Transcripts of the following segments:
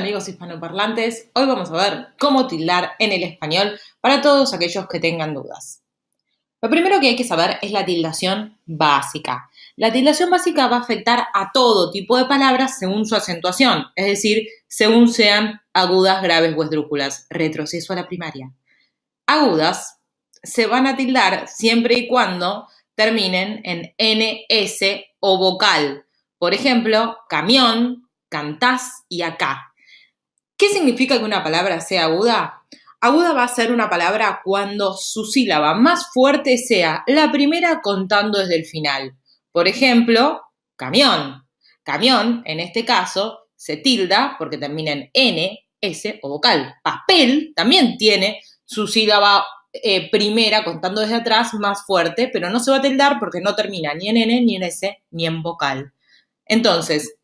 amigos hispanoparlantes, hoy vamos a ver cómo tildar en el español para todos aquellos que tengan dudas. Lo primero que hay que saber es la tildación básica. La tildación básica va a afectar a todo tipo de palabras según su acentuación, es decir, según sean agudas, graves o esdrújulas. Retroceso a la primaria. Agudas se van a tildar siempre y cuando terminen en NS o vocal. Por ejemplo, camión, cantás y acá. ¿Qué significa que una palabra sea aguda? Aguda va a ser una palabra cuando su sílaba más fuerte sea la primera contando desde el final. Por ejemplo, camión. Camión, en este caso, se tilda porque termina en N, S o vocal. Papel también tiene su sílaba primera contando desde atrás más fuerte, pero no se va a tildar porque no termina ni en N, ni en S, ni en vocal. Entonces,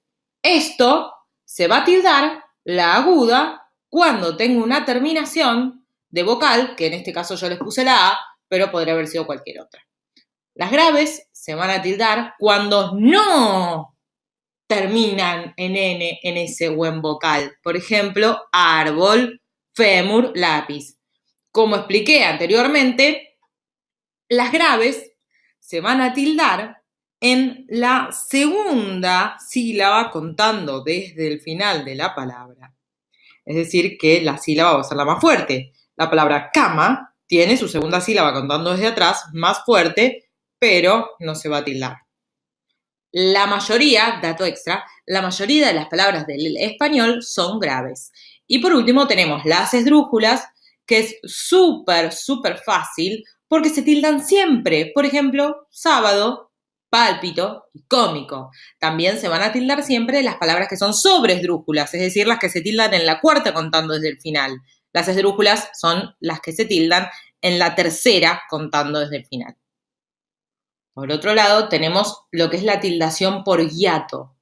esto se va a tildar la aguda cuando tengo una terminación de vocal, que en este caso yo les puse la A, pero podría haber sido cualquier otra. Las graves se van a tildar cuando no terminan en N, en S o en vocal. Por ejemplo, árbol, fémur, lápiz. Como expliqué anteriormente, las graves se van a tildar en la segunda sílaba contando desde el final de la palabra. Es decir, que la sílaba va a ser la más fuerte. La palabra cama tiene su segunda sílaba contando desde atrás más fuerte, pero no se va a tildar. La mayoría, dato extra, la mayoría de las palabras del español son graves. Y por último tenemos las esdrújulas, que es súper fácil porque se tildan siempre. Por ejemplo, sábado, pálpito y cómico. También se van a tildar siempre las palabras que son sobresdrújulas, es decir, las que se tildan en la cuarta contando desde el final. Las esdrújulas son las que se tildan en la tercera contando desde el final. Por otro lado, tenemos lo que es la tildación por hiato.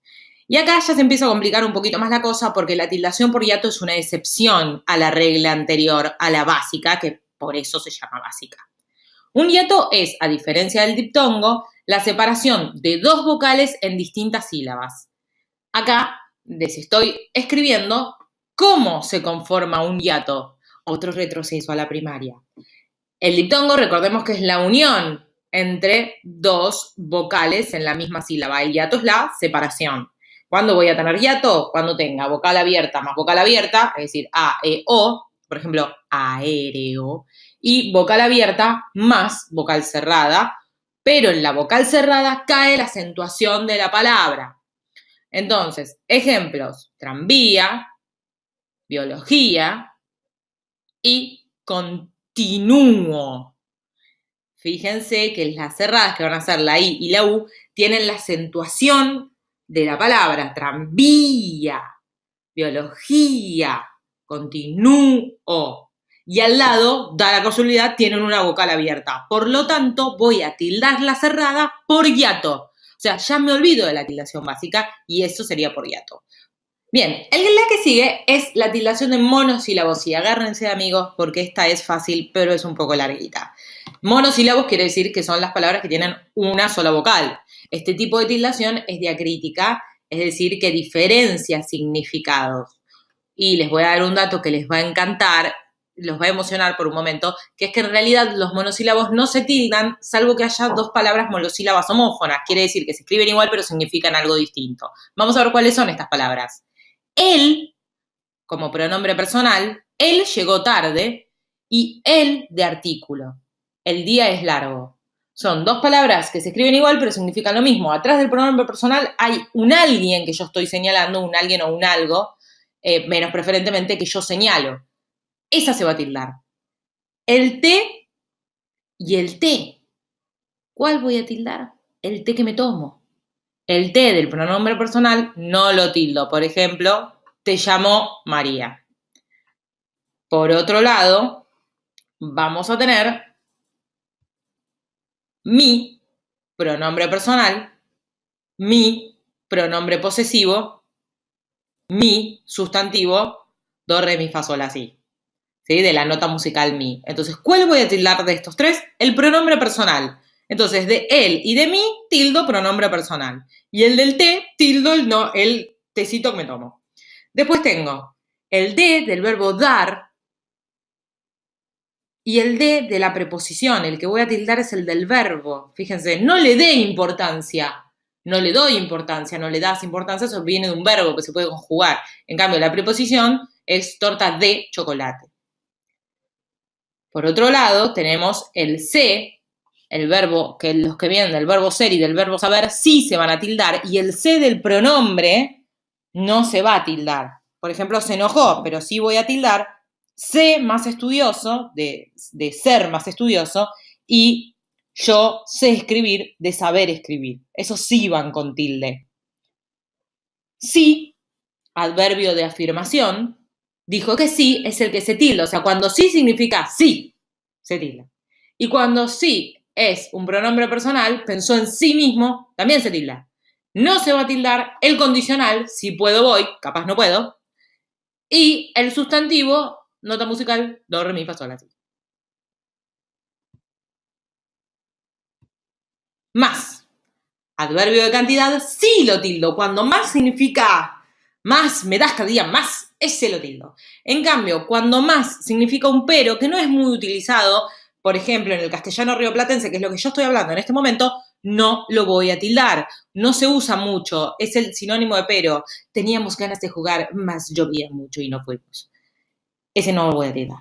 Y acá ya se empieza a complicar un poquito más la cosa porque la tildación por hiato es una excepción a la regla anterior, a la básica, que por eso se llama básica. Un hiato es, a diferencia del diptongo, la separación de dos vocales en distintas sílabas. Acá les estoy escribiendo cómo se conforma un hiato. Otro retroceso a la primaria. El diptongo, recordemos que es la unión entre dos vocales en la misma sílaba. El hiato es la separación. ¿Cuándo voy a tener hiato? Cuando tenga vocal abierta más vocal abierta, es decir, A, E, O, por ejemplo, aéreo, y vocal abierta más vocal cerrada, pero en la vocal cerrada cae la acentuación de la palabra. Entonces, ejemplos, tranvía, biología y continúo. Fíjense que las cerradas, que van a ser la I y la U, tienen la acentuación de la palabra. Tranvía, biología, continúo. Y al lado, da la casualidad, tienen una vocal abierta. Por lo tanto, voy a tildar la cerrada por hiato. O sea, ya me olvido de la tildación básica y eso sería por hiato. Bien, la que sigue es la tildación de monosílabos y agárrense amigos porque esta es fácil pero es un poco larguita. Monosílabos quiere decir que son las palabras que tienen una sola vocal. Este tipo de tildación es diacrítica, es decir, que diferencia significados. Y les voy a dar un dato que les va a encantar, los va a emocionar por un momento, que es que en realidad los monosílabos no se tildan salvo que haya dos palabras monosílabas homófonas. Quiere decir que se escriben igual pero significan algo distinto. Vamos a ver cuáles son estas palabras. Él, como pronombre personal, él llegó tarde y él de artículo. El día es largo. Son dos palabras que se escriben igual pero significan lo mismo. Atrás del pronombre personal hay un alguien que yo estoy señalando, un alguien o un algo, menos preferentemente que yo señalo. Esa se va a tildar. El té y el té. ¿Cuál voy a tildar? El té que me tomo. El té del pronombre personal no lo tildo. Por ejemplo, te llamo María. Por otro lado, vamos a tener mi pronombre personal, mi pronombre posesivo, mi sustantivo, do, re, mi, fa, sol, la, si. ¿Sí? De la nota musical mi. Entonces, ¿cuál voy a tildar de estos tres? El pronombre personal. Entonces, de él y de mí, tildo pronombre personal. Y el del té, tildo el tecito que me tomo. Después tengo el de del verbo dar y el de la preposición. El que voy a tildar es el del verbo. Fíjense, no le dé importancia. No le doy importancia, no le das importancia, eso viene de un verbo que se puede conjugar. En cambio, la preposición es torta de chocolate. Por otro lado, tenemos el se, el verbo, que los que vienen del verbo ser y del verbo saber sí se van a tildar, y el se del pronombre no se va a tildar. Por ejemplo, se enojó, pero sí voy a tildar sé más estudioso, de ser más estudioso, y yo sé escribir, de saber escribir. Esos sí van con tilde. Sí, adverbio de afirmación, dijo que sí es el que se tilda. O sea, cuando sí significa sí, se tilda. Y cuando sí es un pronombre personal, pensó en sí mismo, también se tilda. No se va a tildar el condicional, si puedo voy, capaz no puedo, y el sustantivo, nota musical, do, re, mi, fa, sol, la, si. Más. Adverbio de cantidad, sí lo tildo. Cuando más significa más, me das cada día más, ese lo tildo. En cambio, cuando más significa un pero, que no es muy utilizado, por ejemplo, en el castellano rioplatense, que es lo que yo estoy hablando en este momento, no lo voy a tildar. No se usa mucho, es el sinónimo de pero. Teníamos ganas de jugar, más llovía mucho y no fuimos. Ese no lo voy a tildar.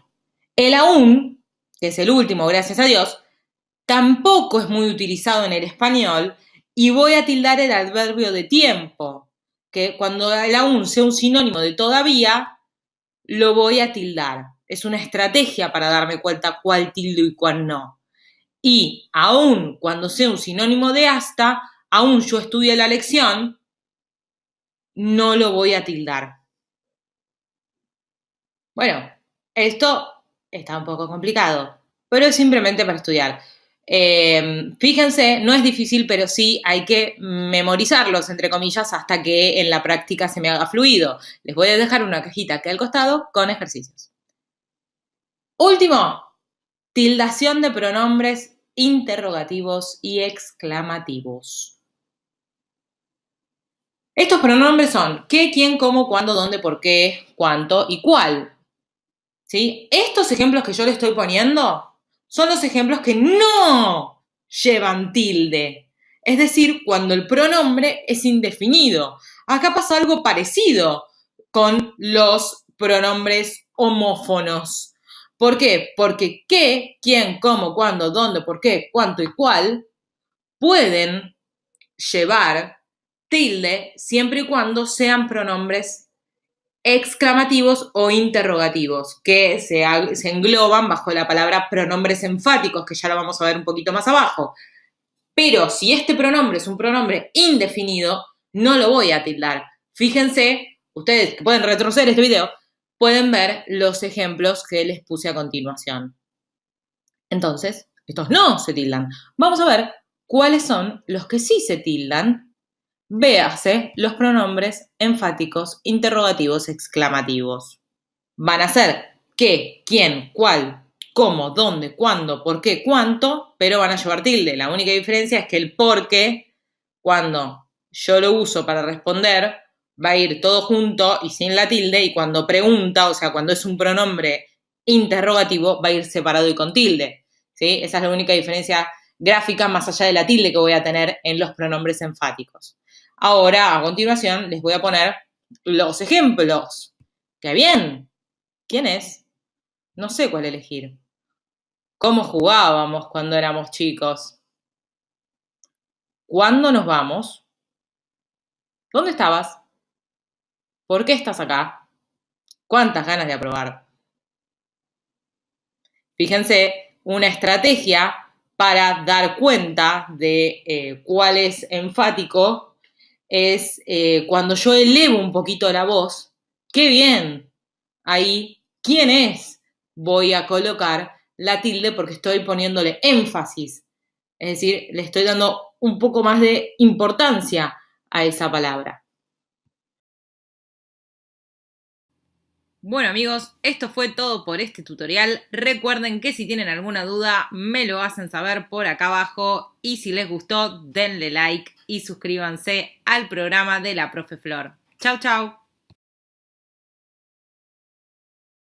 El aún, que es el último, gracias a Dios, tampoco es muy utilizado en el español y voy a tildar el adverbio de tiempo, que cuando el aún sea un sinónimo de todavía, lo voy a tildar. Es una estrategia para darme cuenta cuál tildo y cuál no. Y aún cuando sea un sinónimo de hasta, aún yo estudie la lección, no lo voy a tildar. Bueno, esto está un poco complicado, pero es simplemente para estudiar. Fíjense, no es difícil, pero sí hay que memorizarlos, entre comillas, hasta que en la práctica se me haga fluido. Les voy a dejar una cajita aquí al costado con ejercicios. Último, tildación de pronombres interrogativos y exclamativos. Estos pronombres son qué, quién, cómo, cuándo, dónde, por qué, cuánto y cuál. ¿Sí? Estos ejemplos que yo le estoy poniendo son los ejemplos que no llevan tilde. Es decir, cuando el pronombre es indefinido. Acá pasa algo parecido con los pronombres homófonos. ¿Por qué? Porque qué, quién, cómo, cuándo, dónde, por qué, cuánto y cuál pueden llevar tilde siempre y cuando sean pronombres exclamativos o interrogativos, que se engloban bajo la palabra pronombres enfáticos, que ya lo vamos a ver un poquito más abajo. Pero si este pronombre es un pronombre indefinido, no lo voy a tildar. Fíjense, ustedes que pueden retroceder este video, pueden ver los ejemplos que les puse a continuación. Entonces, estos no se tildan. Vamos a ver cuáles son los que sí se tildan. Véase los pronombres enfáticos, interrogativos, exclamativos. Van a ser qué, quién, cuál, cómo, dónde, cuándo, por qué, cuánto, pero van a llevar tilde. La única diferencia es que el por qué, cuando yo lo uso para responder, va a ir todo junto y sin la tilde, y cuando pregunta, o sea, cuando es un pronombre interrogativo, va a ir separado y con tilde. ¿Sí? Esa es la única diferencia gráfica más allá de la tilde que voy a tener en los pronombres enfáticos. Ahora, a continuación, les voy a poner los ejemplos. ¡Qué bien! ¿Quién es? No sé cuál elegir. ¿Cómo jugábamos cuando éramos chicos? ¿Cuándo nos vamos? ¿Dónde estabas? ¿Por qué estás acá? ¿Cuántas ganas de aprobar? Fíjense, una estrategia para dar cuenta de cuál es enfático es cuando yo elevo un poquito la voz. ¡Qué bien! Ahí, ¿quién es? Voy a colocar la tilde porque estoy poniéndole énfasis. Es decir, le estoy dando un poco más de importancia a esa palabra. Bueno amigos, esto fue todo por este tutorial. Recuerden que si tienen alguna duda me lo hacen saber por acá abajo y si les gustó denle like y suscríbanse al programa de la Profe Flor. Chau chau.